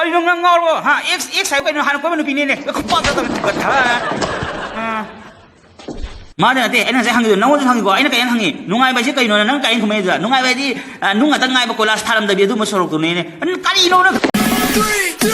그리고 나가고 하 X 사이고 하는 거면 비네네 그 빠졌다 그다 마다한테 애는 상기도 나오는 상기고 아이는 까인 상기 농아이바지 까이노 난 까인 그메다 농아이바지 농아 땅아이바 콜라스 타람다 비도 뭐 소록도 네네 안 까리 이노는 3, 2, 1, go!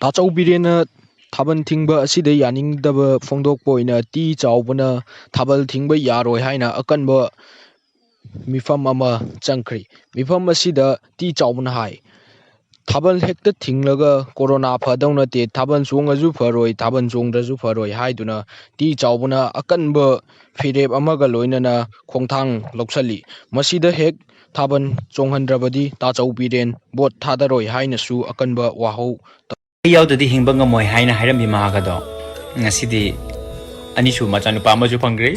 다짜오비레나 Thabal ꯊꯤꯡꯕ ꯑꯁꯤꯗ ꯌꯥꯅꯤꯡꯗꯕ ꯐꯣꯡꯗꯣꯛꯄ ꯑꯣꯏꯅ ꯇꯤ ꯆꯥꯎꯕꯅ ꯊꯥꯕꯜ ꯊꯤꯡꯕ ꯌꯥꯔꯣꯏ ꯍꯥꯏꯅ ꯑꯀꯟꯕ ꯃꯤꯐꯝ ꯑꯃ ꯆꯪꯈ꯭ꯔꯤ꯫ ꯃꯤꯐꯝ ꯑꯁꯤꯗ ꯇꯤ ꯆꯥꯎꯕꯅ ꯍꯥꯏ ꯊꯥꯕꯜ ꯍꯦꯛꯇ ꯊꯤꯡꯂꯒ ꯀꯣꯔꯣꯅꯥ ꯐꯗꯧ ꯅꯠꯇꯦ, ꯊꯥꯕꯜ ꯆꯣꯡꯉꯁꯨ ꯐꯔꯣꯏ, ꯊꯥꯕꯜ ꯆꯣꯡꯗ꯭ꯔꯁꯨ ꯐꯔꯣꯏ ꯍꯥꯏꯗꯨꯅ ꯇꯤ ꯆꯥꯎꯕꯅ ꯑꯀꯟꯕ ꯐꯤꯔꯦꯞ ꯑꯃꯒ ꯂꯣꯏꯅꯅ ꯈꯣꯡꯊꯥꯡ ꯂꯧꯁꯤꯜꯂꯤ꯫ ꯃꯁꯤꯗ ꯍꯦꯛ ꯊꯥꯕꯜ ꯆꯣꯡꯍꯟꯗ꯭ꯔꯕꯗꯤ ꯇꯥꯆꯧꯕꯤꯔꯦꯟ ꯚꯣꯠ ꯊꯥꯗꯔꯣꯏ ꯍꯥꯏꯅꯁꯨ ꯑꯀꯟꯕ ꯋꯥꯍꯧ ꯌꯥꯎꯗꯗꯤ ꯍꯤꯡꯕ ꯉꯝꯃꯣꯏ ꯍꯥꯏꯅ ꯍꯥꯏꯔꯝꯃꯤ ꯃꯍꯥꯛ ꯑꯗꯣ ꯉꯁꯤꯗꯤ ꯑꯅꯤꯁꯨ ꯃꯆꯥꯅꯨꯄꯥ ꯑꯃꯁꯨ ꯐꯪꯈ꯭ꯔꯦ꯫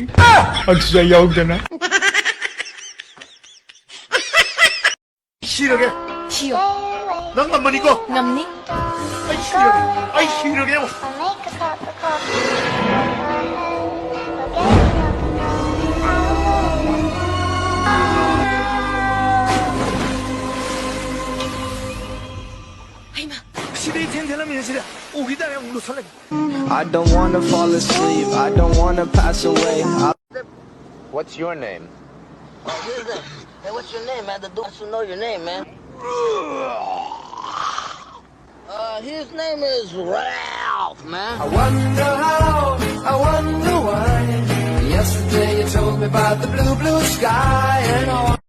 ꯑꯗꯨꯁꯨ ꯌꯥꯎꯗꯅ 시력에 시오 난 만만이고 남니? 아이 시력에 시력이 텐텐하면 시력 우리다야 우리 설레 I don't wanna fall asleep, I don't wanna pass away. What's your name? Hey, what's your name, man? The dude wants to know your name, man. His name is Ralph, man. I wonder how, I wonder why. Yesterday you told me about the blue, blue sky and all.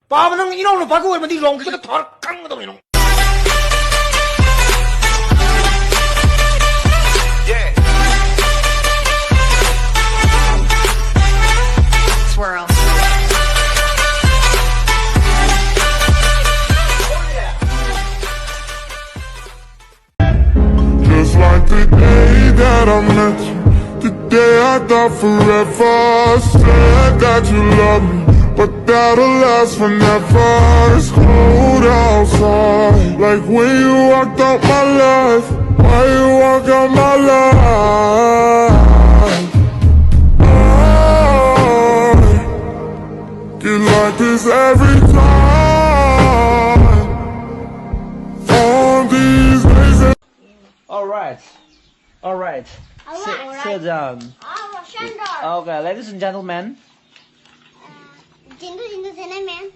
바보는 이놈을 바꾸고 얼마 니 롱기가 더 깡거든 이놈. Swirl. Just like the day that I met you, the day I thought forever. Said that you love me, but that'll last forever. It's cold outside, like when you walked out my life. Why you walk out my life? I get like this every time. On these days. Alright. Sit down. Okay, ladies and gentlemen. 진도 세네맨.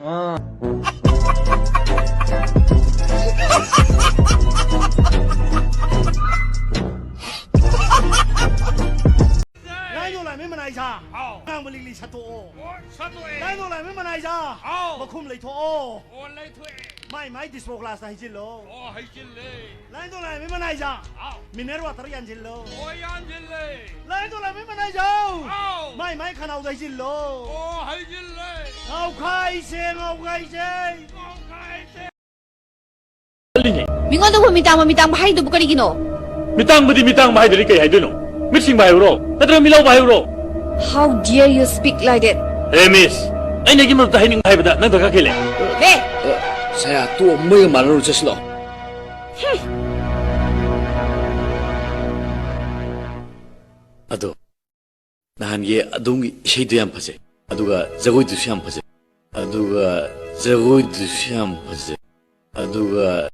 라이노라 메모나이자. 낭블리리 샤토. 라이노라 메모나이자. 마쿰 레이토. 마이 디스포 클래스 하이질로. 라이노라 메모나이자. 미네르와 타리안질로. 라이노라 메모나이자. 마이 카나우 하이질로. 민건도 미땅 하이도 부거리기노. 미땅부디 미땅 마이들이 게 해도노. 미싱 바이오로. 나들 밀라우 바이오로. How dare you speak like that? Hey miss. 아이 내기 뭐다 해닝 하이보다 난 더 가길래. 네. Saya tua 뭐가 말로 쳤어. 아도 나한게 아동이 쉐이도 양 파세. 아두가 자고이도 샴 파세. 아두가 자고이도 샴 파세. 아두가